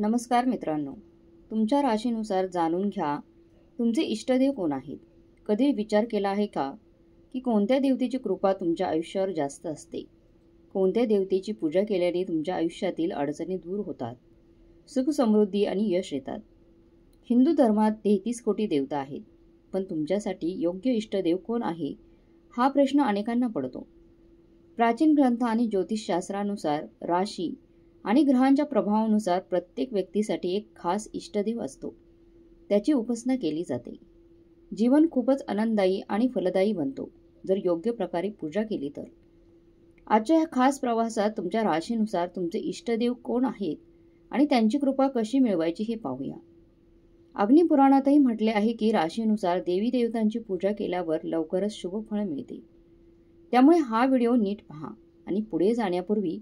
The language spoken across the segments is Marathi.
नमस्कार मित्रांनो, तुमच्या राशीनुसार जाणून घ्या तुमचे इष्टदेव कोण आहेत. कधी विचार केला आहे का की कोणत्या देवतेची कृपा तुमच्या आयुष्यावर जास्त असते? कोणत्या देवतेची पूजा केल्याने तुमच्या आयुष्यातील अडचणी दूर होतात, सुख समृद्धी आणि यश येतात? हिंदू धर्मात 33 कोटी देवता आहेत, पण तुमच्यासाठी योग्य इष्टदेव कोण आहे हा प्रश्न अनेकांना पडतो. प्राचीन ग्रंथ आणि ज्योतिषशास्त्रानुसार राशी आणि ग्रहांच्या प्रभावानुसार प्रत्येक व्यक्तीसाठी एक खास इष्टदेव असतो. त्याची उपासना केली जाते. जीवन खूपच आनंददायी आणि फलदायी बनतो जर योग्य प्रकारे पूजा केली तर. आजच्या या खास प्रवासात तुमच्या राशीनुसार तुमचे इष्टदेव कोण आहेत आणि त्यांची कृपा कशी मिळवायची हे पाहूया. अग्निपुराणातही म्हटले आहे की राशीनुसार देवी देवतांची पूजा केल्यावर लवकरच शुभ फळ मिळते. त्यामुळे हा व्हिडिओ नीट पहा आणि पुढे जाण्यापूर्वी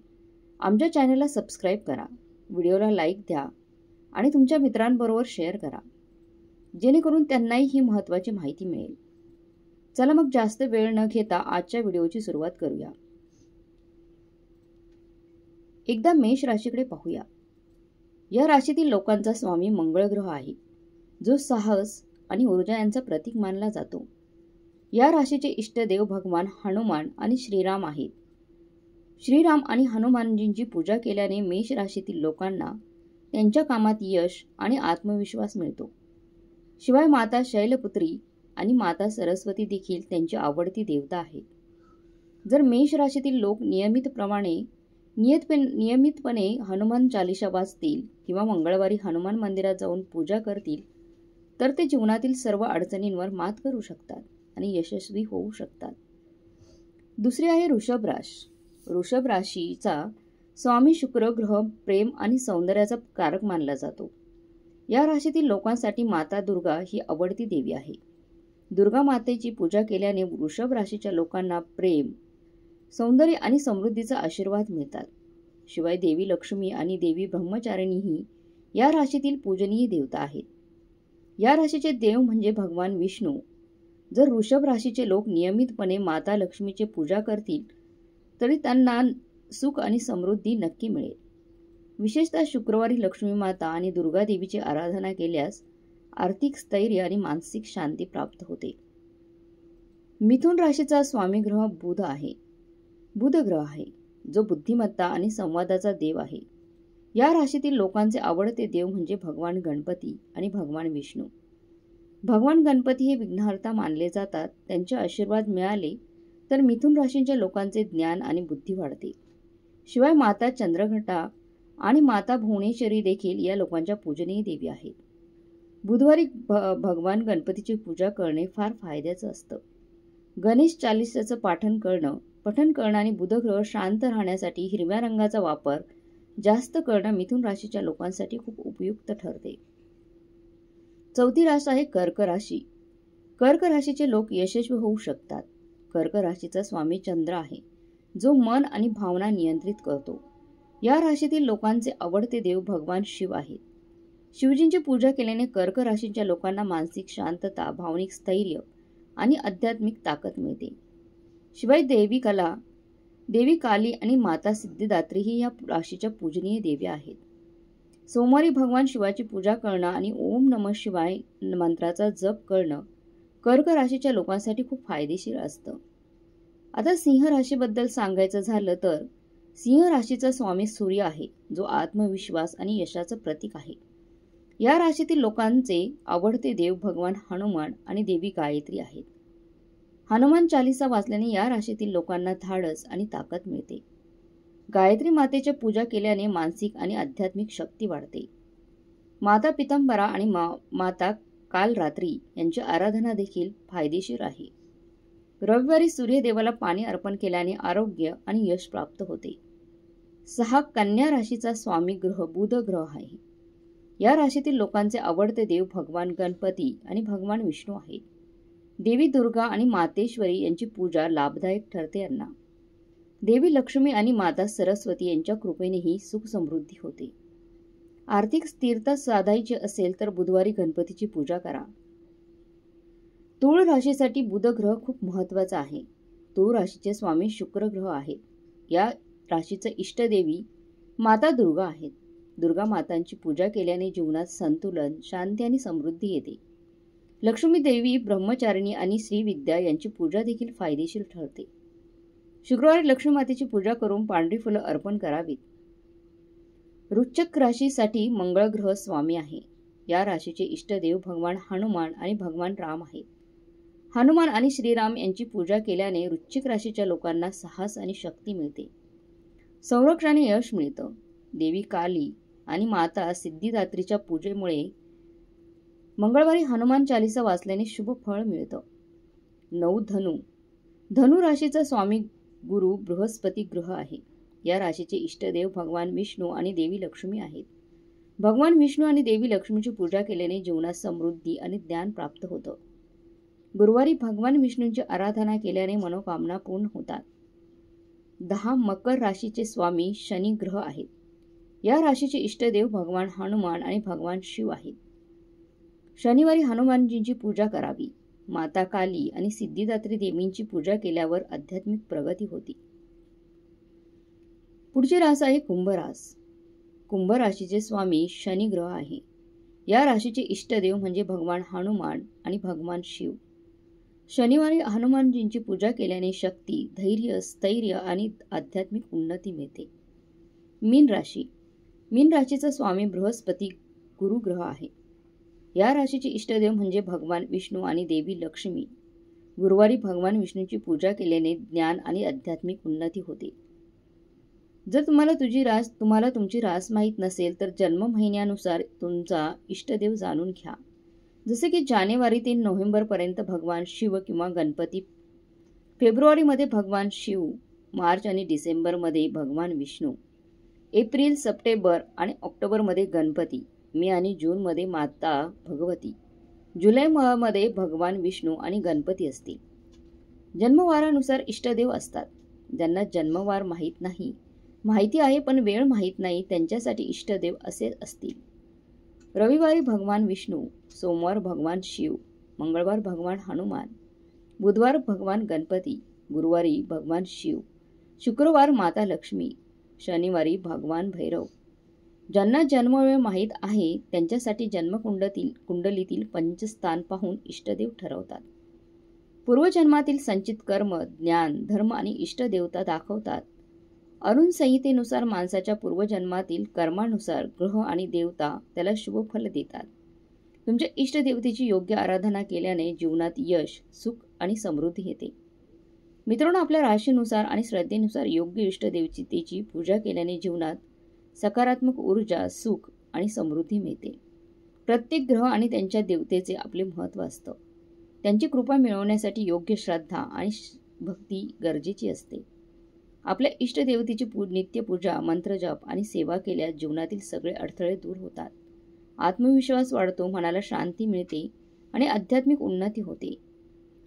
आमच्या चॅनलला सबस्क्राईब करा, व्हिडिओला लाईक द्या आणि तुमच्या मित्रांबरोबर शेअर करा, जेणेकरून त्यांनाही ही महत्त्वाची माहिती मिळेल. चला मग जास्त वेळ न घेता आजच्या व्हिडिओची सुरुवात करूया. एकदा मेष राशीकडे पाहूया. या राशीतील लोकांचा स्वामी मंगळ ग्रह आहे, जो साहस आणि ऊर्जा यांचा प्रतीक मानला जातो. या राशीचे इष्टदेव भगवान हनुमान आणि श्रीराम आहेत. श्रीराम आणि हनुमानजींची पूजा केल्याने मेष राशीतील लोकांना त्यांच्या कामात यश आणि आत्मविश्वास मिळतो. शिवाय माता शैलपुत्री आणि माता सरस्वती देखील त्यांची आवडती देवता आहेत. जर मेष राशीतील लोक नियमितपणे हनुमान चालीसा वाचतील किंवा मंगळवारी हनुमान मंदिरात जाऊन पूजा करतील तर ते जीवनातील सर्व अडचणींवर मात करू शकतात आणि यशस्वी होऊ शकतात. दुसरी आहे वृषभ राशी. वृषभ राशीचा स्वामी शुक्र ग्रह प्रेम आणि सौंदर्याचा कारक मानला जातो. या राशीतील लोकांसाठी माता दुर्गा ही आवडती देवी आहे. दुर्गा मातेची पूजा केल्याने वृषभ राशीच्या लोकांना प्रेम, सौंदर्य आणि समृद्धीचा आशीर्वाद मिळतात. शिवाय देवी लक्ष्मी आणि देवी ब्रह्मचारिणी ही या राशीतील पूजनीय देवता आहेत. या राशीचे देव म्हणजे भगवान विष्णू. जर वृषभ राशीचे लोक नियमितपणे माता लक्ष्मीची पूजा करतील तरी त्यांना सुख आणि समृद्धी नक्की मिळेल. विशेषतः शुक्रवारी लक्ष्मी माता आणि दुर्गा देवीची आराधना केल्यास आर्थिक स्थैर्य आणि मानसिक शांती प्राप्त होते. मिथुन राशीचा स्वामी ग्रह बुध ग्रह आहे, जो बुद्धिमत्ता आणि संवादाचा देव आहे. या राशीतील लोकांचे आवडते देव म्हणजे भगवान गणपती आणि भगवान विष्णू. भगवान गणपती हे विघ्नहर्ता मानले जातात. त्यांचे आशीर्वाद मिळाले तर मिथुन राशीच्या लोकांचे ज्ञान आणि बुद्धी वाढते. शिवाय माता चंद्रघंटा आणि माता भुवनेश्वरी देखील या लोकांच्या पूजनीय देवी आहेत. बुधवारी भगवान गणपतीची पूजा करणे फार फायद्याचं असतं. गणेश चालीसाचं पठण करणं आणि बुधग्रह शांत राहण्यासाठी हिरव्या रंगाचा वापर जास्त करणं मिथुन राशीच्या लोकांसाठी खूप उपयुक्त ठरते. चौथी राशी आहे कर्क राशी. कर्क राशीचे लोक यशस्वी होऊ शकतात. कर्क राशीचा स्वामी चंद्र आहे, जो मन आणि भावना नियंत्रित करतो. या राशीतील लोकांचे आवडते देव भगवान शिव आहेत. शिवजींची पूजा केल्याने कर्क राशीच्या लोकांना मानसिक शांतता, भावनिक स्थैर्य आणि आध्यात्मिक ताकद मिळते. शिवाय देवी काली आणि माता सिद्धिदात्री ही या राशीच्या पूजनीय देवी आहेत. सोमवारी भगवान शिवाची पूजा करणं आणि ओम नमः शिवाय मंत्राचा जप करणं कर्क राशीच्या लोकांसाठी खूप फायदेशीर असतं. आता सिंह राशीबद्दल सांगायचं झालं तर सिंह राशीचा स्वामी सूर्य आहे, जो आत्मविश्वास आणि यशाचं प्रतीक आहे. या राशीतील लोकांचे आवडते देव भगवान हनुमान आणि देवी गायत्री आहेत. हनुमान चालीसा वाचल्याने या राशीतील लोकांना धाडस आणि ताकद मिळते. गायत्री मातेची पूजा केल्याने मानसिक आणि आध्यात्मिक शक्ती वाढते. माता पितांबरा आणि माता कालरात्री यांची आराधना देखील फायदेशीर आहे. रविवारी सूर्यदेवाला पाणी अर्पण केल्याने आरोग्य आणि यश प्राप्त होते. 6 कन्या राशीचा स्वामी ग्रह बुध ग्रह आहे. या राशीतील लोकांचे आवडते देव भगवान गणपती आणि भगवान विष्णू आहेत. देवी दुर्गा आणि मातेश्वरी यांची पूजा लाभदायक ठरते यांना. देवी लक्ष्मी आणि माता सरस्वती यांच्या कृपेनेही सुख समृद्धी होते. आर्थिक स्थिरता साधायची असेल तर बुधवारी गणपतीची पूजा करा. तुळ राशीसाठी बुध ग्रह खूप महत्त्वाचा आहे. तुळ राशीचे स्वामी शुक्र ग्रह आहेत. या राशीचे इष्टदेवी माता दुर्गा आहेत. दुर्गा मातांची पूजा केल्याने जीवनात संतुलन, शांती आणि समृद्धी येते. लक्ष्मी देवी, ब्रह्मचारिणी आणि श्रीविद्या यांची पूजा देखील फायदेशीर ठरते. शुक्रवारी लक्ष्मी मातेची पूजा करून पांढरी फुलं अर्पण करावीत. वृश्चिक राशीसाठी मंगळ ग्रह स्वामी आहे. या राशीचे इष्टदेव भगवान हनुमान आणि भगवान राम आहेत. हनुमान आणि श्रीराम यांची पूजा केल्याने वृश्चिक राशीच्या लोकांना साहस आणि शक्ती मिळते. संरक्षण आणि यश मिळतं. देवी काली आणि माता सिद्धिदात्रीच्या पूजेमुळे मंगळवारी हनुमान चालीसा वाचल्याने शुभ फळ मिळतं. 9 धनु राशीचा स्वामी गुरु बृहस्पती ग्रह आहे. या राशीचे इष्टदेव भगवान विष्णू आणि देवी लक्ष्मी आहेत. भगवान विष्णू आणि देवी लक्ष्मीची पूजा केल्याने जीवनात समृद्धी आणि ज्ञान प्राप्त होतं. गुरुवारी भगवान विष्णूंची आराधना केल्याने मनोकामना पूर्ण होतात. 10 मकर राशीचे स्वामी शनी ग्रह आहेत. या राशीचे इष्टदेव भगवान हनुमान आणि भगवान शिव आहेत. शनिवारी हनुमानजींची पूजा करावी. माता काली आणि सिद्धिदात्री देवींची पूजा केल्यावर आध्यात्मिक प्रगती होती. पुढची रास आहे कुंभ रास. कुंभ राशीचे स्वामी शनी ग्रह आहे. या राशीचे इष्टदेव म्हणजे भगवान हनुमान आणि भगवान शिव. शनिवारी हनुमानजींची पूजा केल्याने शक्ती, धैर्य, स्थैर्य आणि आध्यात्मिक उन्नती मिळते. मीन राशीचा स्वामी बृहस्पती गुरुग्रह आहे. या राशीचे इष्टदेव म्हणजे भगवान विष्णू आणि देवी लक्ष्मी. गुरुवारी भगवान विष्णूची पूजा केल्याने ज्ञान आणि आध्यात्मिक उन्नती होते. जर तुम्हाला तुमची रास माहीत नसेल तर जन्म महिन्यानुसार तुमचा इष्टदेव जाणून घ्या. जसे की जानेवारी ते नोव्हेंबरपर्यंत भगवान शिव किंवा गणपती, फेब्रुवारीमध्ये भगवान शिव, मार्च आणि डिसेंबरमध्ये भगवान विष्णू, एप्रिल, सप्टेंबर आणि ऑक्टोबरमध्ये गणपती, मे आणि जूनमध्ये माता भगवती, जुलैमध्ये भगवान विष्णू आणि गणपती असतील. जन्मवारानुसार इष्टदेव असतात. ज्यांना जन्मवार माहिती आहे पण वेळ माहीत नाही त्यांच्यासाठी इष्टदेव असे असतील. रविवारी भगवान विष्णू, सोमवार भगवान शिव, मंगळवार भगवान हनुमान, बुधवार भगवान गणपती, गुरुवारी भगवान शिव, शुक्रवार माता लक्ष्मी, शनिवारी भगवान भैरव. ज्यांना जन्मवेळ माहीत आहे त्यांच्यासाठी जन्मकुंडलीतील पंचस्थान पाहून इष्टदेव ठरवतात. पूर्वजन्मातील संचित कर्म, ज्ञान, धर्म आणि इष्टदेवता दाखवतात. अरुण संहितेनुसार माणसाच्या पूर्वजन्मातील कर्मानुसार ग्रह आणि देवता त्याला शुभ फल देतात. तुमच्या इष्टदेवतेची योग्य आराधना केल्याने जीवनात यश, सुख आणि समृद्धी येते. मित्रांनो, आपल्या राशीनुसार आणि श्रद्धेनुसार योग्य इष्टदेवतेची पूजा केल्याने जीवनात सकारात्मक ऊर्जा, सुख आणि समृद्धी मिळते. प्रत्येक ग्रह आणि त्यांच्या देवतेचे आपले महत्त्व असतं. त्यांची कृपा मिळवण्यासाठी योग्य श्रद्धा आणि भक्ती गरजेची असते. आपल्या इष्टदेवतेची नित्यपूजा, मंत्रजप आणि सेवा केल्यास जीवनातील सगळे अडथळे दूर होतात. आत्मविश्वास वाढतो, मनाला शांती मिळते आणि आध्यात्मिक उन्नती होते.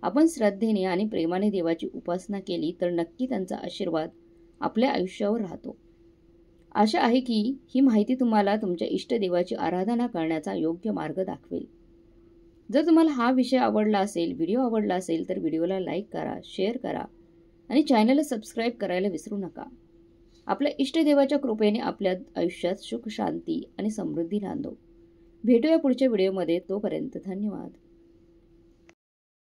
आपण श्रद्धेने आणि प्रेमाने देवाची उपासना केली तर नक्की त्यांचा आशीर्वाद आपल्या आयुष्यावर राहतो. आशा आहे की ही माहिती तुम्हाला तुमच्या इष्टदेवाची आराधना करण्याचा योग्य मार्ग दाखवेल. जर तुम्हाला हा व्हिडिओ आवडला असेल तर व्हिडिओला लाईक करा, शेअर करा आणि चॅनलला सबस्क्राईब करायला विसरू नका. आपल्या इष्टदेवाच्या कृपेने आपल्या आयुष्यात सुख, शांती आणि समृद्धी नांदो. भेटूया पुढच्या व्हिडिओमध्ये. तोपर्यंत धन्यवाद.